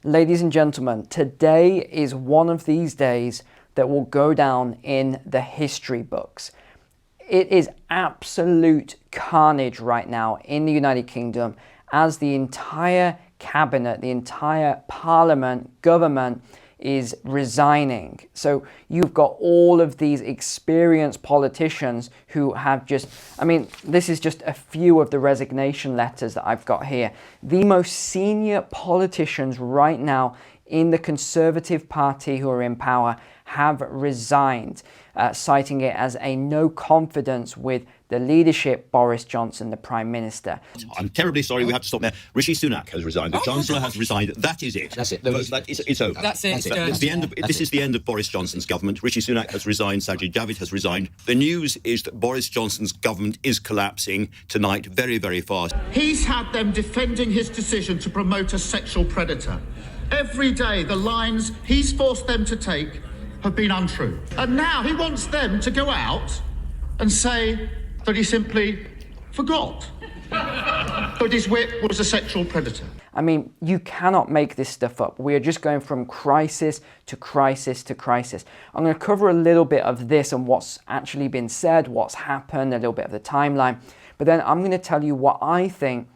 Ladies and gentlemen, today is one of these days that will go down in the history books. It is absolute carnage right now in the United Kingdom as the entire cabinet, the entire parliament, government is resigning. So you've got all of these experienced politicians who have just, this is just a few of the resignation letters that I've got here. The most senior politicians right now in the Conservative Party who are in power have resigned, citing it as a no confidence with the leadership, Boris Johnson, the Prime Minister. I'm terribly sorry, we have to stop there. Rishi Sunak has resigned. The Chancellor has resigned. That is it. That's it. It's over. That's it. This is the end of Boris Johnson's government. Rishi Sunak has resigned. Sajid Javid has resigned. The news is that Boris Johnson's government is collapsing tonight very, very fast. He's had them defending his decision to promote a sexual predator. Every day, the lines he's forced them to take have been untrue. And now he wants them to go out and say that he simply forgot that his whip was a sexual predator. You cannot make this stuff up. We are just going from crisis to crisis to crisis. I'm going to cover a little bit of this and what's actually been said, what's happened, a little bit of the timeline. But then I'm going to tell you what I think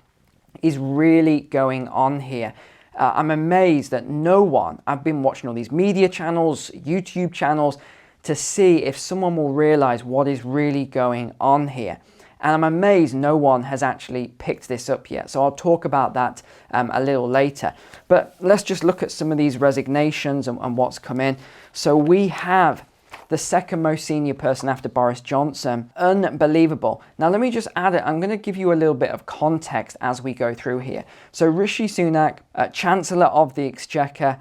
is really going on here. I'm amazed that no one, I've been watching all these media channels, YouTube channels, to see if someone will realize what is really going on here. And I'm amazed no one has actually picked this up yet. So I'll talk about that a little later. But let's just look at some of these resignations and what's come in. So we have the second most senior person after Boris Johnson. Unbelievable. Now let me just add it. I'm going to give you a little bit of context as we go through here. So Rishi Sunak, Chancellor of the Exchequer,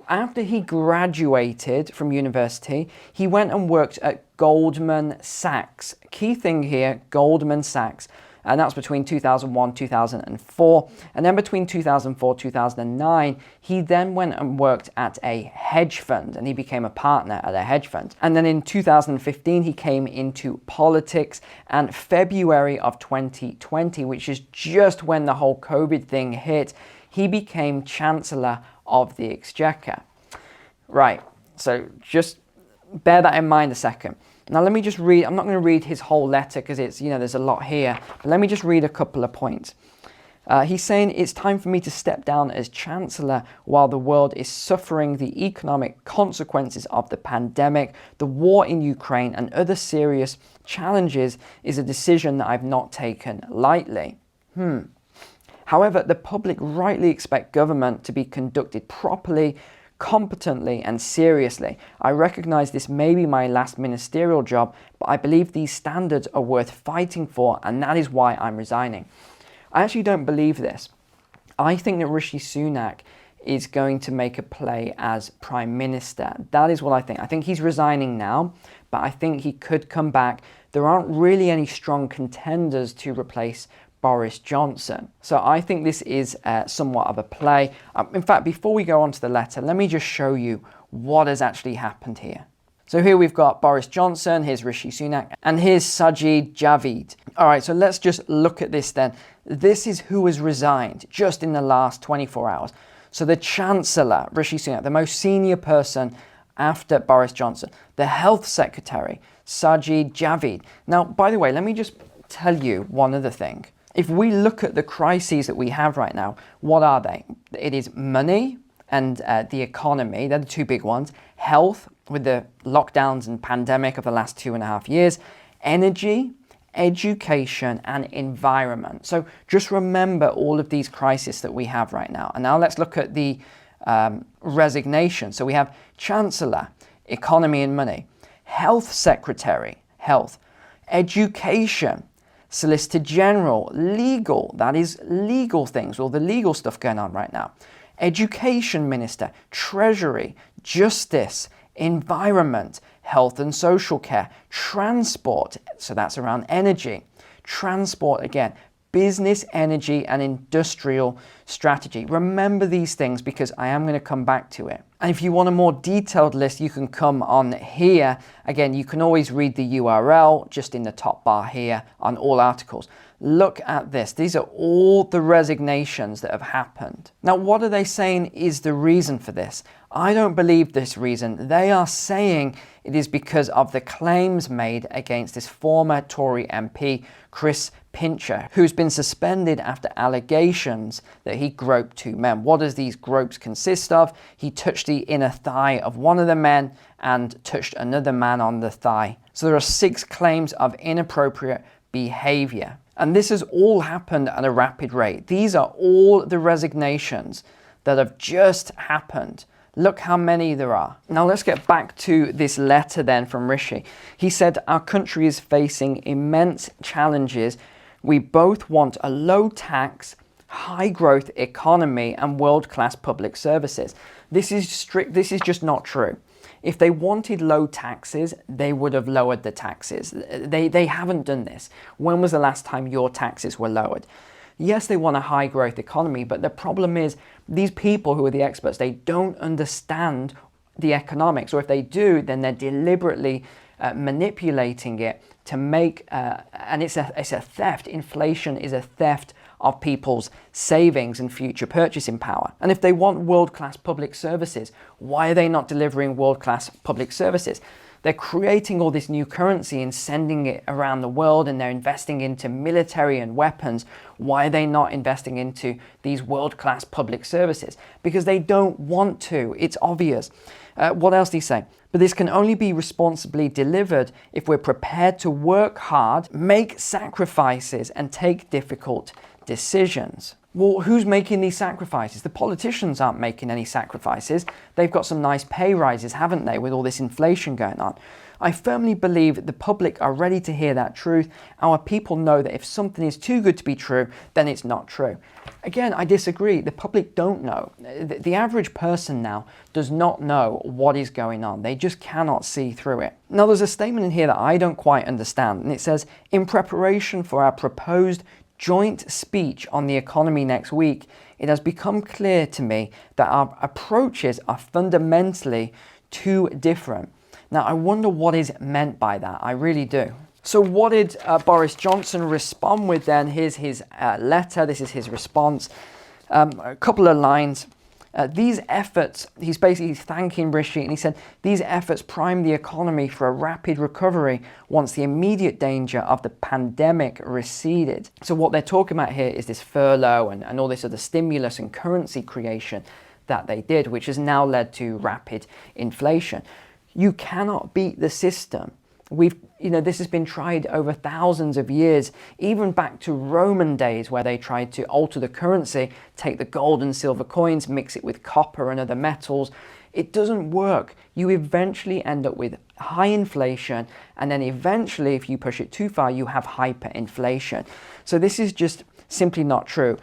after he graduated from university, he went and worked at Goldman Sachs. Key thing here, Goldman Sachs. And that's between 2001, 2004. And then between 2004, 2009, he then went and worked at a hedge fund and he became a partner at a hedge fund. And then in 2015, he came into politics, and February of 2020, which is just when the whole COVID thing hit, he became Chancellor of the Exchequer. Right, so just bear that in mind a second. Now let me just read, I'm not going to read his whole letter because it's, there's a lot here, but let me just read a couple of points. He's saying, it's time for me to step down as Chancellor while the world is suffering the economic consequences of the pandemic, the war in Ukraine and other serious challenges is a decision that I've not taken lightly. However, the public rightly expect government to be conducted properly, competently and seriously. I recognize this may be my last ministerial job, but I believe these standards are worth fighting for, and that is why I'm resigning. I actually don't believe this. I think that Rishi Sunak is going to make a play as Prime Minister. That is what I think. I think he's resigning now, but I think he could come back. There aren't really any strong contenders to replace Boris Johnson. So I think this is somewhat of a play. In fact, before we go on to the letter, let me just show you what has actually happened here. So here we've got Boris Johnson, here's Rishi Sunak, and here's Sajid Javid. All right, so let's just look at this then. This is who has resigned just in the last 24 hours. So the Chancellor, Rishi Sunak, the most senior person after Boris Johnson, the Health Secretary, Sajid Javid. Now, by the way, let me just tell you one other thing. If we look at the crises that we have right now, what are they? It is money and the economy. They're the two big ones. Health, with the lockdowns and pandemic of the last 2.5 years. Energy, education, and environment. So just remember all of these crises that we have right now. And now let's look at the resignation. So we have Chancellor, economy and money. Health Secretary, health. Education, Solicitor General, legal, that is legal things, all the legal stuff going on right now. Education Minister, Treasury, Justice, Environment, Health and Social Care, Transport, so that's around energy. Transport again, business, energy, and industrial strategy. Remember these things because I am going to come back to it. And if you want a more detailed list, you can come on here. Again, you can always read the URL just in the top bar here on all articles. Look at this. These are all the resignations that have happened. Now, what are they saying is the reason for this? I don't believe this reason. They are saying it is because of the claims made against this former Tory MP, Chris Pincher, who's been suspended after allegations that he groped two men. What does these gropes consist of? He touched the inner thigh of one of the men and touched another man on the thigh. So there are 6 claims of inappropriate behavior. And this has all happened at a rapid rate. These are all the resignations that have just happened. Look how many there are. Now let's get back to this letter then from Rishi. He said, our country is facing immense challenges. We both want a low tax, high growth economy and world-class public services. This is just not true. If they wanted low taxes, they would have lowered the taxes. They haven't done this. When was the last time your taxes were lowered? Yes, they want a high growth economy, but the problem is these people who are the experts, they don't understand the economics, or if they do, then they're deliberately manipulating it to make, and it's a theft. Inflation is a theft of people's savings and future purchasing power. And if they want world-class public services, why are they not delivering world-class public services? They're creating all this new currency and sending it around the world, and they're investing into military and weapons. Why are they not investing into these world-class public services? Because they don't want to. It's obvious. What else do you say? But this can only be responsibly delivered if we're prepared to work hard, make sacrifices, and take difficult decisions. Well, who's making these sacrifices? The politicians aren't making any sacrifices. They've got some nice pay rises, haven't they, with all this inflation going on? I firmly believe the public are ready to hear that truth. Our people know that if something is too good to be true, then it's not true. Again, I disagree. The public don't know. The average person now does not know what is going on. They just cannot see through it. Now, there's a statement in here that I don't quite understand, and it says, in preparation for our proposed joint speech on the economy next week, it has become clear to me that our approaches are fundamentally too different. Now, I wonder what is meant by that. I really do. So what did Boris Johnson respond with then? Here's his letter. This is his response. A couple of lines. These efforts, he's basically thanking Rishi, and he said, these efforts prime the economy for a rapid recovery once the immediate danger of the pandemic receded. So what they're talking about here is this furlough and all this other stimulus and currency creation that they did, which has now led to rapid inflation. You cannot beat the system. This has been tried over thousands of years, even back to Roman days where they tried to alter the currency, take the gold and silver coins, mix it with copper and other metals. It doesn't work. You eventually end up with high inflation, and then eventually, if you push it too far, you have hyperinflation. So this is just simply not true.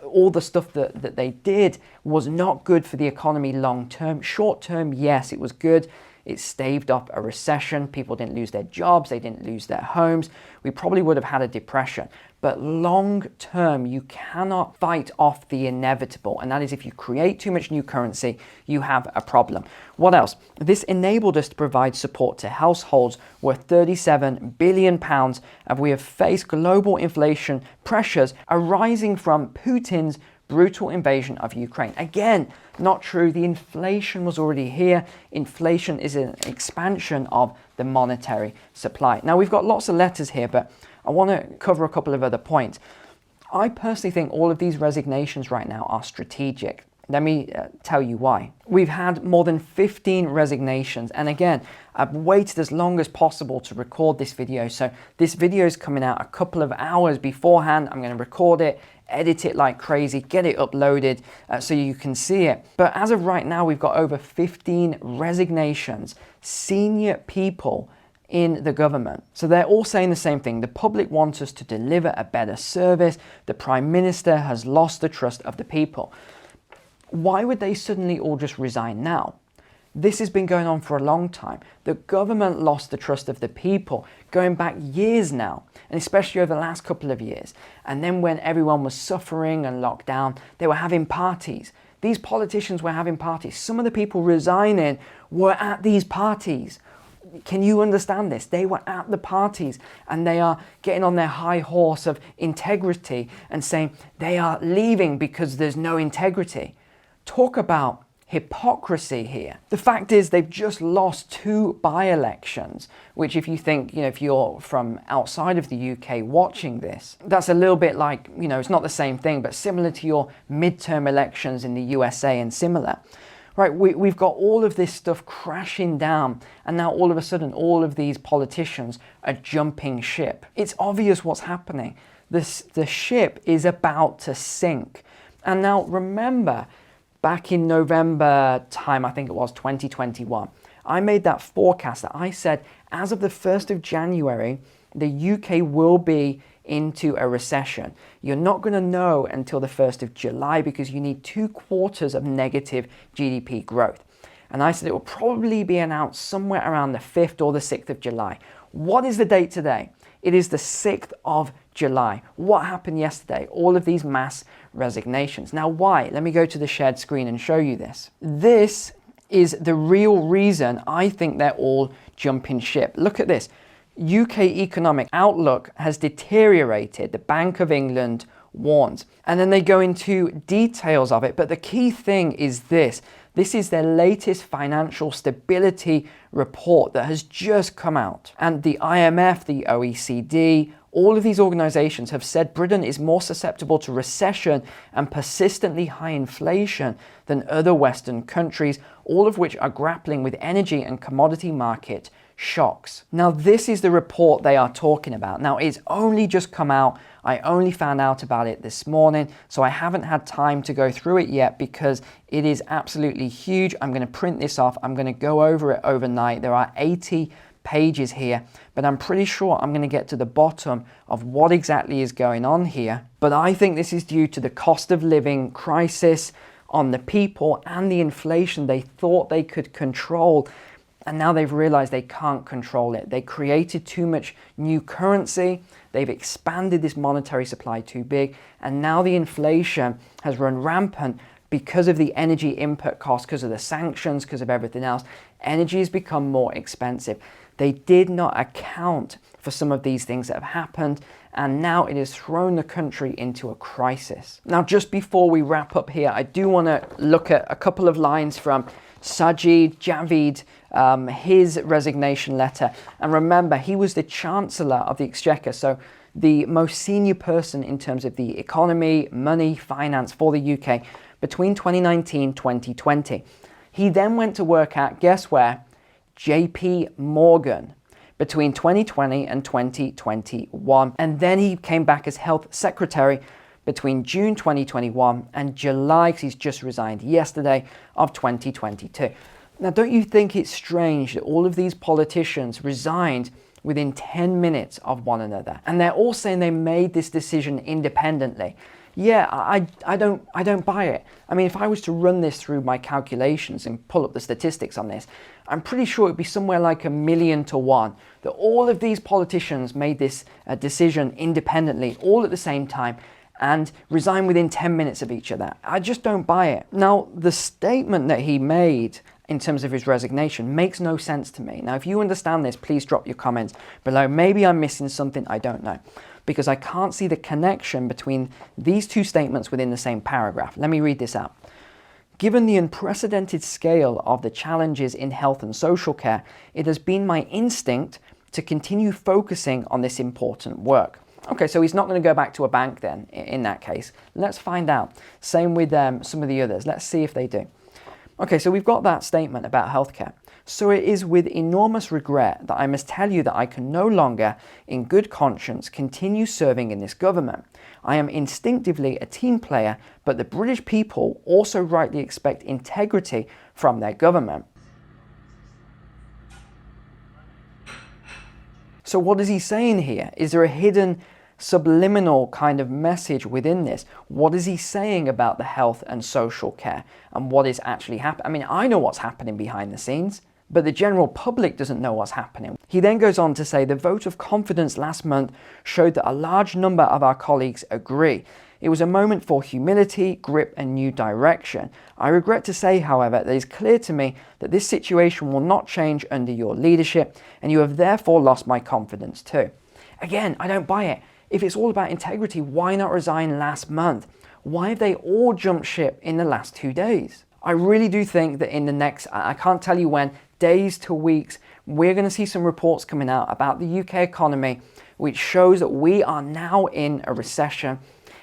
All the stuff that they did was not good for the economy long term. Short term, yes, it was good. It staved off a recession. People didn't lose their jobs. They didn't lose their homes. We probably would have had a depression. But long term, you cannot fight off the inevitable. And that is, if you create too much new currency, you have a problem. What else? This enabled us to provide support to households worth £37 billion. And we have faced global inflation pressures arising from Putin's brutal invasion of Ukraine. Again, not true. The inflation was already here. Inflation is an expansion of the monetary supply. Now, we've got lots of letters here, but I want to cover a couple of other points. I personally think all of these resignations right now are strategic. Let me tell you why. We've had more than 15 resignations, and again, I've waited as long as possible to record this video. So this video is coming out a couple of hours beforehand. I'm going to record it, edit it like crazy, get it uploaded so you can see it. But as of right now, we've got over 15 resignations, senior people in the government. So they're all saying the same thing. The public wants us to deliver a better service. The Prime Minister has lost the trust of the people. Why would they suddenly all just resign now? This has been going on for a long time. The government lost the trust of the people going back years now, and especially over the last couple of years. And then when everyone was suffering and locked down, they were having parties. These politicians were having parties. Some of the people resigning were at these parties. Can you understand this? They were at the parties and they are getting on their high horse of integrity and saying they are leaving because there's no integrity. Talk about hypocrisy here. The fact is they've just lost 2 by-elections, which if you think, if you're from outside of the UK watching this, that's a little bit like, it's not the same thing, but similar to your midterm elections in the USA and similar. Right, we've got all of this stuff crashing down, and now all of a sudden all of these politicians are jumping ship. It's obvious what's happening. The ship is about to sink. And now remember, back in November time, I think it was 2021, I made that forecast that I said as of the 1st of January, the UK will be into a recession. You're not going to know until the 1st of July because you need 2 quarters of negative GDP growth. And I said it will probably be announced somewhere around the 5th or the 6th of July. What is the date today? It is the 6th of July. What happened yesterday? All of these mass resignations. Now why? Let me go to the shared screen and show you this. This is the real reason I think they're all jumping ship. Look at this. UK economic outlook has deteriorated, the Bank of England warns. And then they go into details of it, but the key thing is this. This is their latest financial stability report that has just come out. And the IMF, the OECD, all of these organizations have said Britain is more susceptible to recession and persistently high inflation than other Western countries, all of which are grappling with energy and commodity market shocks. Now, this is the report they are talking about. Now, it's only just come out. I only found out about it this morning, so I haven't had time to go through it yet because it is absolutely huge. I'm going to print this off. I'm going to go over it overnight. There are 80 pages here, but I'm pretty sure I'm going to get to the bottom of what exactly is going on here. But I think this is due to the cost of living crisis on the people and the inflation they thought they could control. And now they've realized they can't control it. They created too much new currency. They've expanded this monetary supply too big. And now the inflation has run rampant because of the energy input costs, because of the sanctions, because of everything else. Energy has become more expensive. They did not account for some of these things that have happened. And now it has thrown the country into a crisis. Now, just before we wrap up here, I do want to look at a couple of lines from Sajid Javid, his resignation letter. And remember, he was the Chancellor of the Exchequer, so the most senior person in terms of the economy, money, finance for the UK between 2019-2020. He then went to work at, guess where? JP Morgan between 2020 and 2021. And then he came back as Health Secretary between June 2021 and July, because he's just resigned yesterday, of 2022. Now, don't you think it's strange that all of these politicians resigned within 10 minutes of one another? And they're all saying they made this decision independently. Yeah, I don't buy it. I mean, if I was to run this through my calculations and pull up the statistics on this, I'm pretty sure it'd be somewhere like 1,000,000 to 1 that all of these politicians made this decision independently, all at the same time, and resign within 10 minutes of each other. I just don't buy it. Now, the statement that he made in terms of his resignation makes no sense to me. Now, if you understand this, please drop your comments below. Maybe I'm missing something, I don't know, because I can't see the connection between these two statements within the same paragraph. Let me read this out. Given the unprecedented scale of the challenges in health and social care, it has been my instinct to continue focusing on this important work. Okay, so he's not going to go back to a bank then, in that case. Let's find out. Same with some of the others. Let's see if they do. Okay, so we've got that statement about healthcare. So it is with enormous regret that I must tell you that I can no longer, in good conscience, continue serving in this government. I am instinctively a team player, but the British people also rightly expect integrity from their government. So what is he saying here? Is there a hidden subliminal kind of message within this. What is he saying about the health and social care and what is actually happening? I mean, I know what's happening behind the scenes, but the general public doesn't know what's happening. He then goes on to say the vote of confidence last month showed that a large number of our colleagues agree. It was a moment for humility, grip, and new direction. I regret to say, however, that it is clear to me that this situation will not change under your leadership, and you have therefore lost my confidence too. Again, I don't buy it. If it's all about integrity, why not resign last month? Why have they all jumped ship in the last 2 days? I really do think that in the next, I can't tell you when, days to weeks, we're going to see some reports coming out about the UK economy, which shows that we are now in a recession.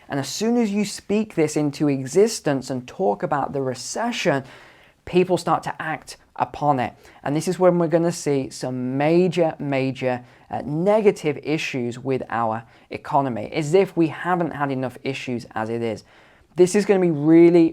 And as soon as you speak this into existence and talk about the recession, people start to act upon it. And this is when we're going to see some major negative issues with our economy, as if we haven't had enough issues as it is. This is going to be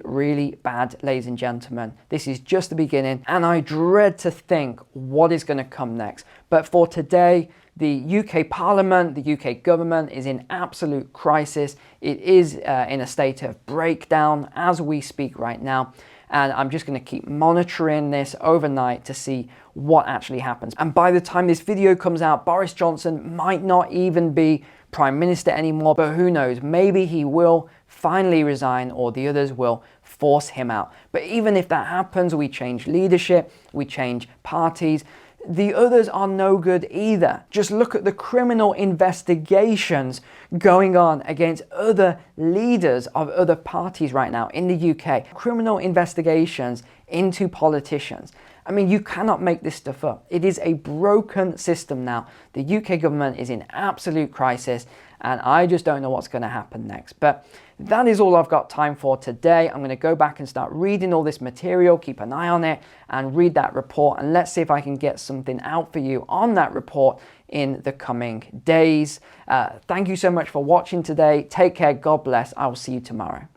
really bad, ladies and gentlemen. This is just the beginning, and I dread to think what is going to come next. But for today, the UK Parliament, the UK government is in absolute crisis. It is in a state of breakdown as we speak right now. And I'm just going to keep monitoring this overnight to see what actually happens. And by the time this video comes out, Boris Johnson might not even be Prime Minister anymore, but who knows? Maybe he will finally resign, or the others will force him out. But even if that happens, we change leadership, we change parties, the others are no good either. Just look at the criminal investigations going on against other leaders of other parties right now in the UK. Criminal investigations into politicians. I mean, you cannot make this stuff up. It is a broken system now. The UK government is in absolute crisis, and I just don't know what's going to happen next. But that is all I've got time for today. I'm going to go back and start reading all this material, keep an eye on it, and read that report. And let's see if I can get something out for you on that report in the coming days. Thank you so much for watching today. Take care. God bless. I will see you tomorrow.